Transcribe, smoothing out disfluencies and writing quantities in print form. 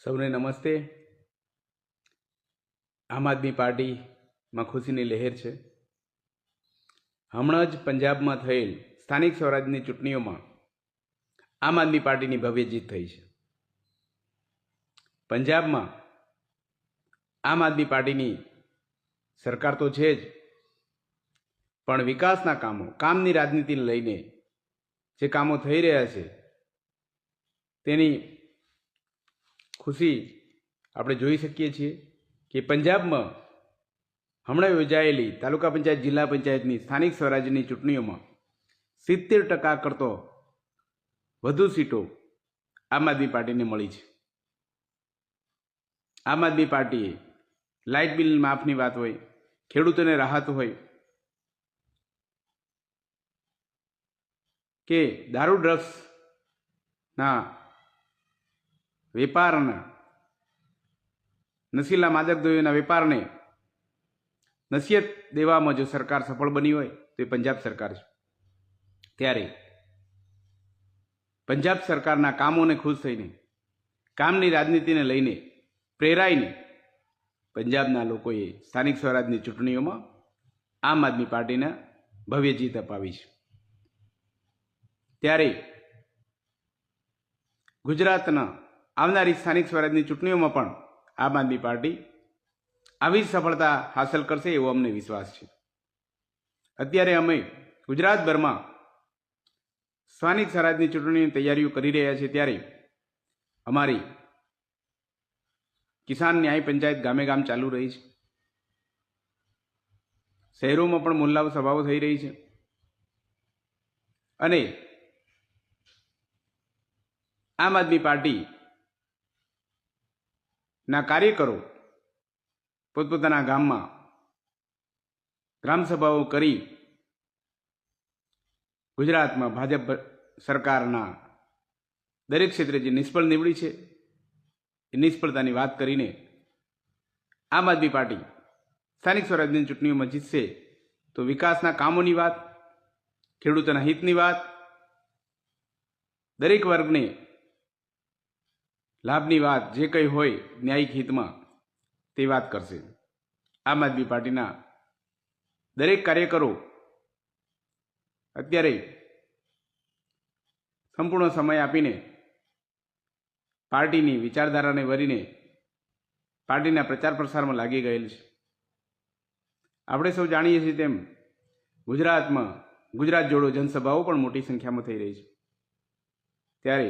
સૌને નમસ્તે। આમ આદમી પાર્ટીમાં ખુશીની લહેર છે। હમણાં જ પંજાબમાં થયેલ સ્થાનિક સ્વરાજની ચૂંટણીઓમાં આમ આદમી પાર્ટીની ભવ્ય જીત થઈ છે। પંજાબમાં આમ આદમી પાર્ટીની સરકાર તો છે જ, પણ વિકાસના કામો, કામની રાજનીતિને લઈને જે કામો થઈ રહ્યા છે તેની ખુશી આપણે જોઈ શકીએ છીએ કે પંજાબમાં હમણાં યોજાયેલી તાલુકા પંચાયત, જિલ્લા પંચાયતની સ્થાનિક સ્વરાજ્યની ચૂંટણીઓમાં 70% કરતો વધુ સીટો આમ આદમી પાર્ટીને મળી છે। આમ આદમી પાર્ટીએ લાઇટ બિલ માફની વાત હોય, ખેડૂતોને રાહત હોય કે દારૂ ડ્રગ્સના વેપારના, નશીલા માદક દ્રવ્યોના વેપારને નસીહત દેવામાં જો સરકાર સફળ બની હોય તો એ પંજાબ સરકાર છે। ત્યારે પંજાબ સરકારના કામોને ખુશ થઈને, કામની રાજનીતિને લઈને પ્રેરાઈને પંજાબના લોકોએ સ્થાનિક સ્વરાજની ચૂંટણીઓમાં આમ આદમી પાર્ટીને ભવ્ય જીત અપાવી છે। ત્યારે ગુજરાતના આવનારી સ્થાનિક સ્વરાજની ચૂંટણીઓમાં પણ આમ આદમી પાર્ટી આવી જ સફળતા હાંસલ કરશે એવો અમને વિશ્વાસ છે। અત્યારે અમે ગુજરાતભરમાં સ્થાનિક સ્વરાજની ચૂંટણીની તૈયારીઓ કરી રહ્યા છીએ। ત્યારે અમારી કિસાન ન્યાય પંચાયત ગામે ગામ ચાલુ રહી છે, શહેરોમાં પણ મુલ્લા સભાઓ થઈ રહી છે અને આમ આદમી પાર્ટીના કાર્યકરો પોતપોતાના ગામમાં ગ્રામસભાઓ કરી ગુજરાતમાં ભાજપ સરકારના દરેક ક્ષેત્રે જે નિષ્ફળ નીવડી છે એ નિષ્ફળતાની વાત કરીને આમ આદમી પાર્ટી સ્થાનિક સ્વરાજ્યની ચૂંટણીઓમાં જીતશે તો વિકાસના કામોની વાત, ખેડૂતોના હિતની વાત, દરેક વર્ગને લાભની વાત, જે કંઈ હોય ન્યાયિક હિતમાં તે વાત કરશે। આમ આદમી પાર્ટીના દરેક કાર્યકરો અત્યારે સંપૂર્ણ સમય આપીને પાર્ટીની વિચારધારાને વરીને પાર્ટીના પ્રચાર પ્રસારમાં લાગી ગયેલ છે। આપણે સૌ જાણીએ છીએ તેમ ગુજરાતમાં ગુજરાત જોડો જનસભાઓ પણ મોટી સંખ્યામાં થઈ રહી છે। ત્યારે